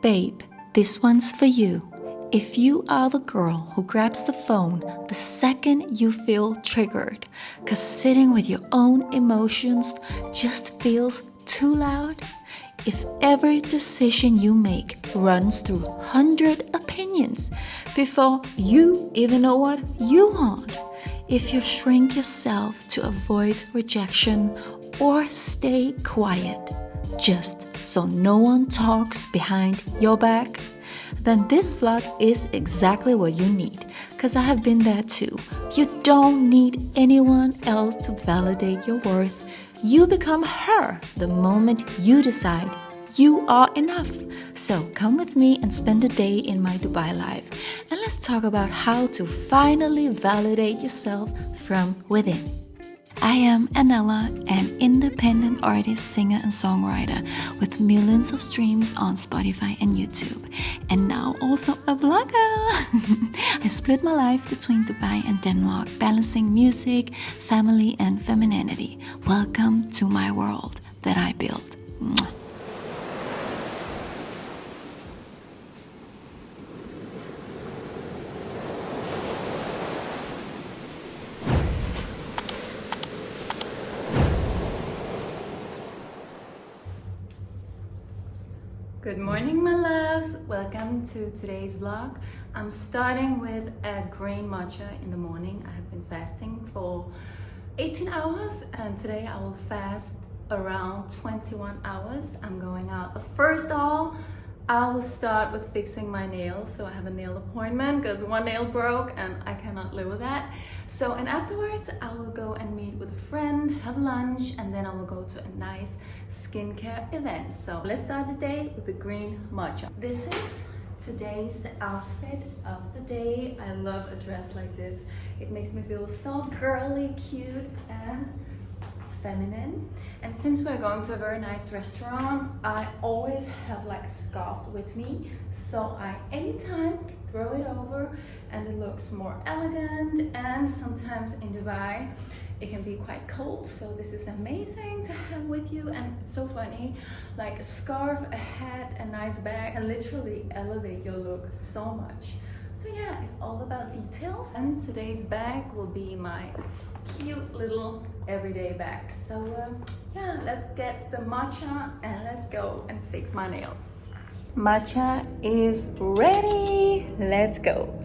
Babe, this one's for you. If you are the girl who grabs the phone the second you feel triggered, cause sitting with your own emotions just feels too loud, if every decision you make runs through 100 opinions before you even know what you want, if you shrink yourself to avoid rejection or stay quiet just so no one talks behind your back, then this vlog is exactly what you need, because I have been there too. You don't need anyone else to validate your worth. You become her the moment you decide you are enough. So come with me and spend a day in my Dubai life, and let's talk about how to finally validate yourself from within. I am Anela, an independent artist, singer, and songwriter with millions of streams on Spotify and YouTube, and now also a vlogger. I split my life between Dubai and Denmark, balancing music, family, and femininity. Welcome to my world that I built. Mwah. Good morning, my loves. Welcome to today's vlog. I'm starting with a green matcha in the morning. I have been fasting for 18 hours and today I will fast around 21 hours. I'm going out. But first of all, I will start with fixing my nails. So I have a nail appointment because one nail broke and I cannot live with that. So, and afterwards I will go and meet with a friend, have lunch, and then I will go to a nice skincare event. So let's start the day with the green matcha. This is today's outfit of the day. I love a dress like this. It makes me feel so girly, cute, and feminine. And since we're going to a very nice restaurant, I always have like a scarf with me, so I anytime throw it over and it looks more elegant. And sometimes in Dubai it can be quite cold, so this is amazing to have with you. And it's so funny, like a scarf, a hat, a nice bag can literally elevate your look so much. So yeah, it's all about details. And today's bag will be my cute little everyday bag. So yeah, let's get the matcha and let's go and fix my nails. Matcha is ready. Let's go.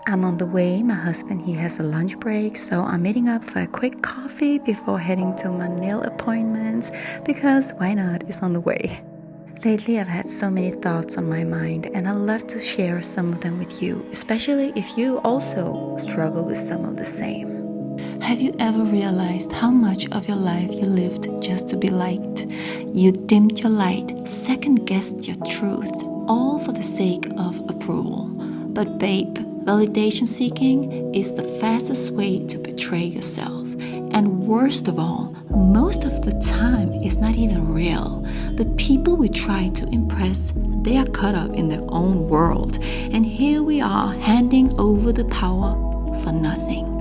I'm on the way. My husband, he has a lunch break, so I'm meeting up for a quick coffee before heading to my nail appointments, because why not? It's on the way. Lately, I've had so many thoughts on my mind, and I'd love to share some of them with you, especially if you also struggle with some of the same. Have you ever realized how much of your life you lived just to be liked? You dimmed your light, second-guessed your truth, all for the sake of approval. But babe, validation seeking is the fastest way to betray yourself. And worst of all, most of the time it's not even real. The people we try to impress, they are caught up in their own world. And here we are handing over the power for nothing.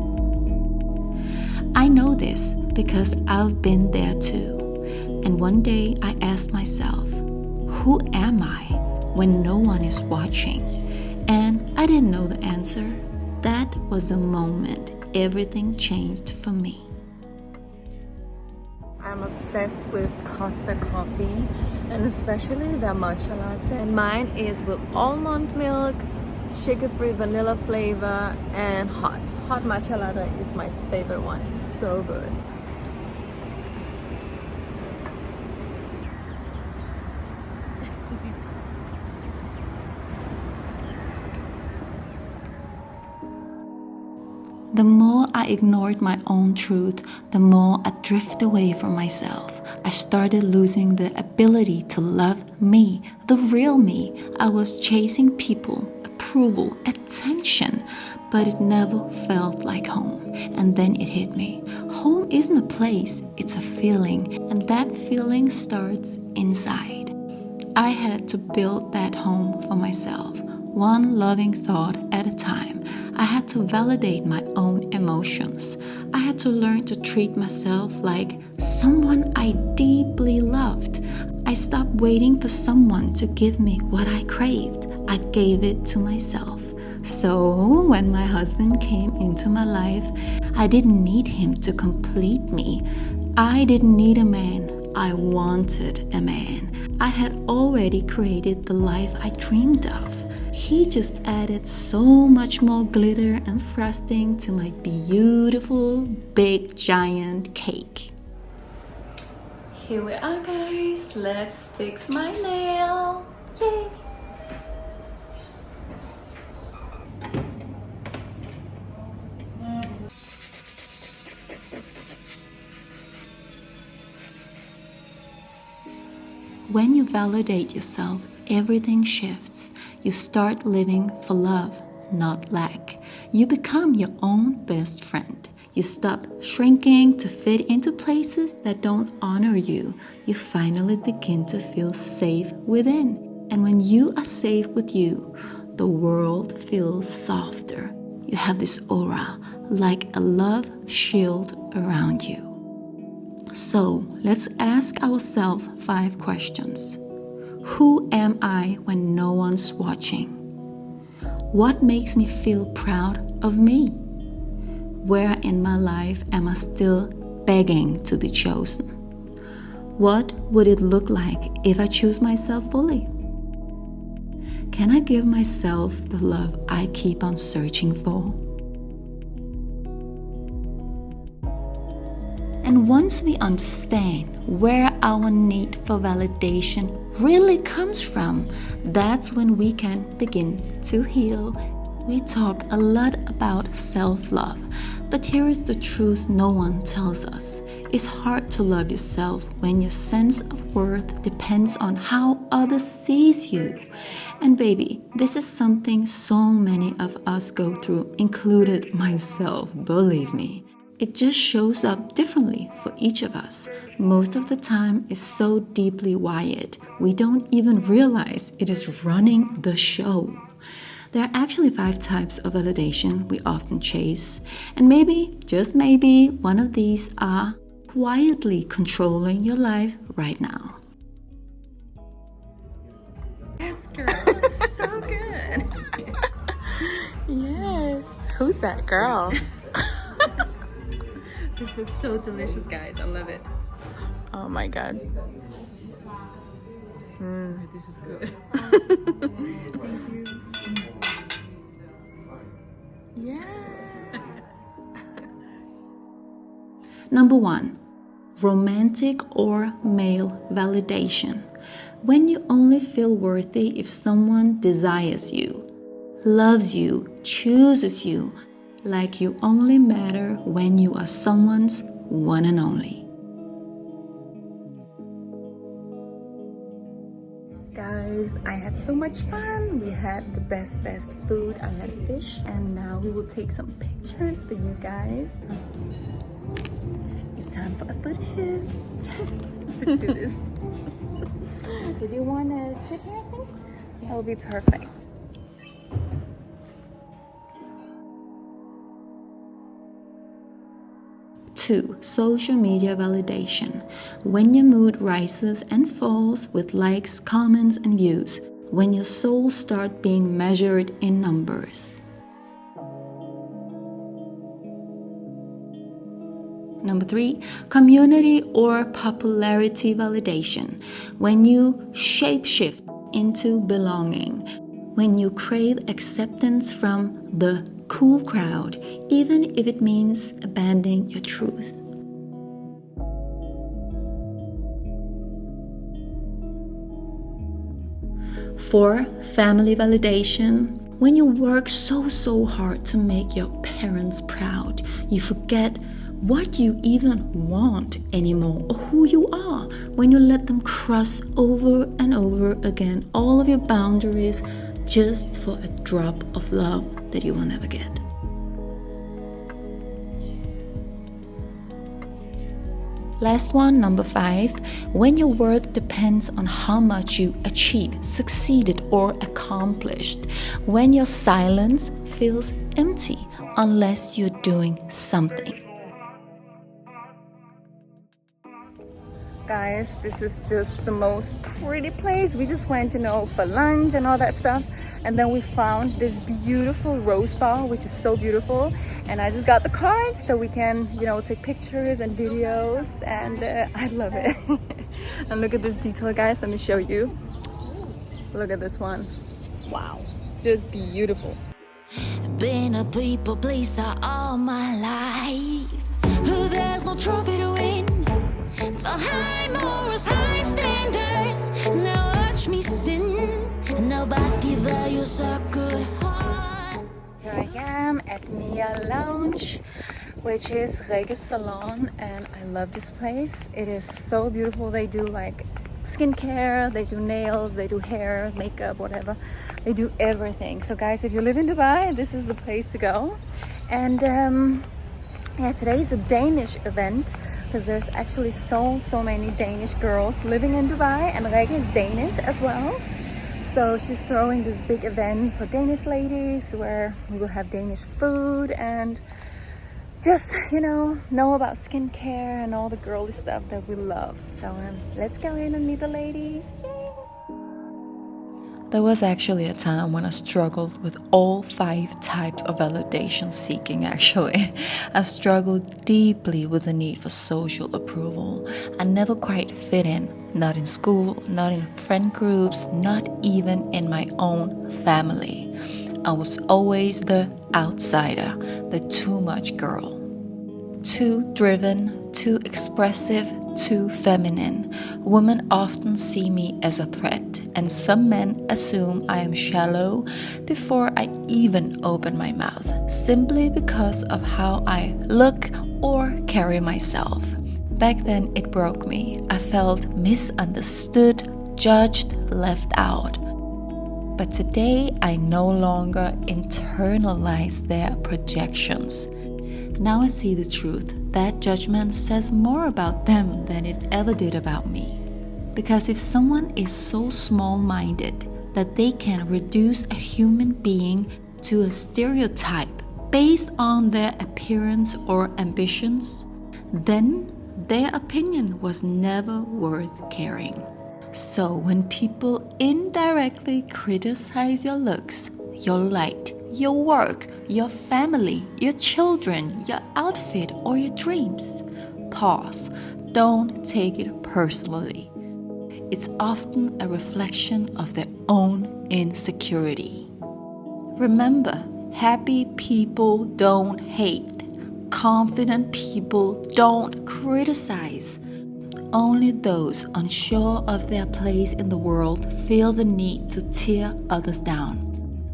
I know this because I've been there too. And one day I asked myself, who am I when no one is watching? And I didn't know the answer. That was the moment everything changed for me. I'm obsessed with Costa coffee, and especially the matcha latte. And mine is with almond milk, sugar-free vanilla flavor, and hot. Hot matcha latte is my favorite one. It's so good. The more I ignored my own truth, the more I drift away from myself. I started losing the ability to love me, the real me. I was chasing people, approval, attention, but it never felt like home. And then it hit me. Home isn't a place, it's a feeling, and that feeling starts inside. I had to build that home for myself, one loving thought at a time. I had to validate my own emotions. I had to learn to treat myself like someone I deeply loved. I stopped waiting for someone to give me what I craved. I gave it to myself. So when my husband came into my life, I didn't need him to complete me. I didn't need a man. I wanted a man. I had already created the life I dreamed of. He just added so much more glitter and frosting to my beautiful, big, giant cake. Here we are, guys. Let's fix my nail. Yay! When you validate yourself, everything shifts. You start living for love, not lack. You become your own best friend. You stop shrinking to fit into places that don't honor you. You finally begin to feel safe within. And when you are safe with you, the world feels softer. You have this aura, like a love shield around you. So let's ask ourselves 5 questions. Who am I when no one's watching? What makes me feel proud of me? Where in my life am I still begging to be chosen? What would it look like if I choose myself fully? Can I give myself the love I keep on searching for? And once we understand where our need for validation really comes from, that's when we can begin to heal. We talk a lot about self-love, but here is the truth no one tells us. It's hard to love yourself when your sense of worth depends on how others sees you. And baby, this is something so many of us go through, included myself, believe me. It just shows up differently for each of us. Most of the time, it's so deeply wired, we don't even realize it is running the show. There are actually 5 types of validation we often chase, and maybe, just maybe, one of these are quietly controlling your life right now. Yes, girl, so good. Yes. Who's that girl? This looks so delicious, guys. I love it. Oh my god. This is good. Thank you. Yeah. Number 1, romantic or male validation. When you only feel worthy if someone desires you, loves you, chooses you, like you only matter when you are someone's one and only. Guys, I had so much fun. We had the best food. I had fish, and now we will take some pictures for you guys. It's time for a photo shoot. Let's do this. Did you want to sit here, I think? Yes. That will be perfect. Two, social media validation. When your mood rises and falls with likes, comments, and views. When your soul starts being measured in numbers. Number 3, community or popularity validation. When you shapeshift into belonging. When you crave acceptance from the cool crowd, even if it means abandoning your truth. Four, family validation. When you work so hard to make your parents proud, you forget what you even want anymore or who you are. When you let them cross over and over again all of your boundaries just for a drop of love that you will never get. Last one, number 5. When your worth depends on how much you achieved, succeeded, or accomplished. When your silence feels empty unless you're doing something. Guys, this is just the most pretty place. We just went, for lunch and all that stuff. And then we found this beautiful rose bar, which is so beautiful. And I just got the card so we can, take pictures and videos. And I love it. And look at this detail, guys. Let me show you. Look at this one. Wow. Just beautiful. Been a people pleaser all my life. There's no trophy to win. For high morals, high standards. Now watch me sin. Nobody values a good heart. Here I am at Mia Lounge, which is Rege's salon, and I love this place. It is so beautiful. They do like skincare, they do nails, they do hair, makeup, whatever. They do everything. So guys, if you live in Dubai, this is the place to go. And today is a Danish event because there's actually so many Danish girls living in Dubai, and Rege is Danish as well. So she's throwing this big event for Danish ladies where we will have Danish food and just, know about skincare and all the girly stuff that we love. So let's go in and meet the ladies. Yay! There was actually a time when I struggled with all 5 types of validation seeking, actually. I struggled deeply with the need for social approval. I never quite fit in, not in school, not in friend groups, not even in my own family. I was always the outsider, the too much girl. Too driven, too expressive, too feminine. Women often see me as a threat, and some men assume I am shallow before I even open my mouth, simply because of how I look or carry myself. Back then, it broke me. I felt misunderstood, judged, left out. But today, I no longer internalize their projections. Now I see the truth. That judgment says more about them than it ever did about me. Because if someone is so small-minded that they can reduce a human being to a stereotype based on their appearance or ambitions, then their opinion was never worth caring. So when people indirectly criticize your looks, your light, your work, your family, your children, your outfit, or your dreams, pause. Don't take it personally. It's often a reflection of their own insecurity. Remember, happy people don't hate. Confident people don't criticize. Only those unsure of their place in the world feel the need to tear others down.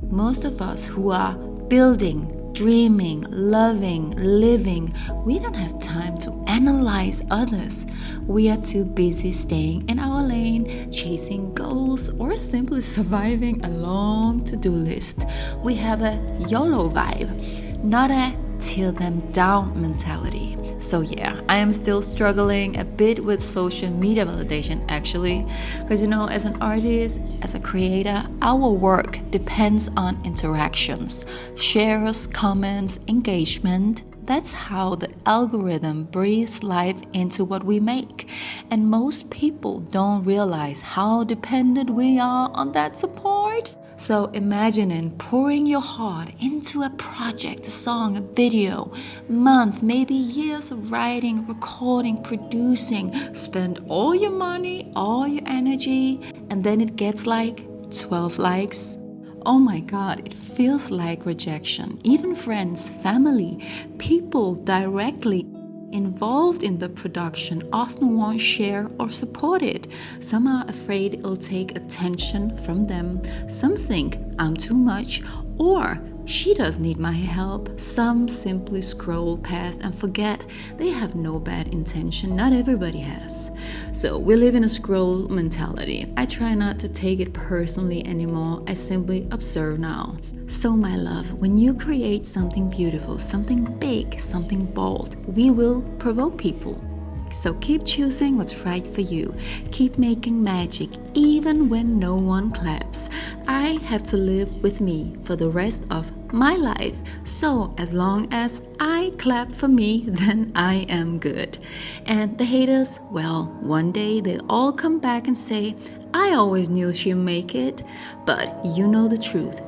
Most of us who are building, dreaming, loving, living, we don't have time to analyze others. We are too busy staying in our lane, chasing goals, or simply surviving a long to-do list. We have a YOLO vibe, not a tear them down mentality. So yeah, I am still struggling a bit with social media validation actually, because as an artist, as a creator, our work depends on interactions, shares, comments, engagement. That's how the algorithm breathes life into what we make. And most people don't realize how dependent we are on that support. So imagining pouring your heart into a project, a song, a video, month, maybe years of writing, recording, producing, spend all your money, all your energy, and then it gets like 12 likes. Oh my God, it feels like rejection. Even friends, family, people directly involved in the production often won't share or support it. Some are afraid it'll take attention from them. Some think I'm too much or she does need my help. Some simply scroll past and forget they have no bad intention. Not everybody has. So we live in a scroll mentality. I try not to take it personally anymore. I simply observe now. So my love, when you create something beautiful, something big, something bold, we will provoke people. So keep choosing what's right for you. Keep making magic even when no one claps. I have to live with me for the rest of my life. So as long as I clap for me, then I am good. And the haters, well, one day they'll all come back and say, I always knew she'd make it. But you know the truth.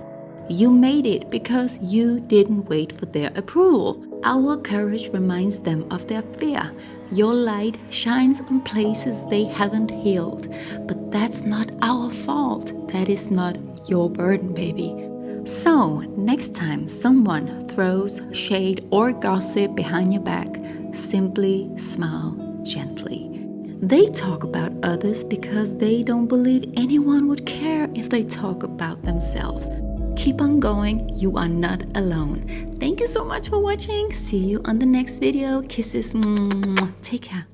You made it because you didn't wait for their approval. Our courage reminds them of their fear. Your light shines on places they haven't healed. But that's not our fault. That is not your burden, baby. So, next time someone throws shade or gossip behind your back, simply smile gently. They talk about others because they don't believe anyone would care if they talk about themselves. Keep on going, you are not alone. Thank you so much for watching. See you on the next video. Kisses. Take care.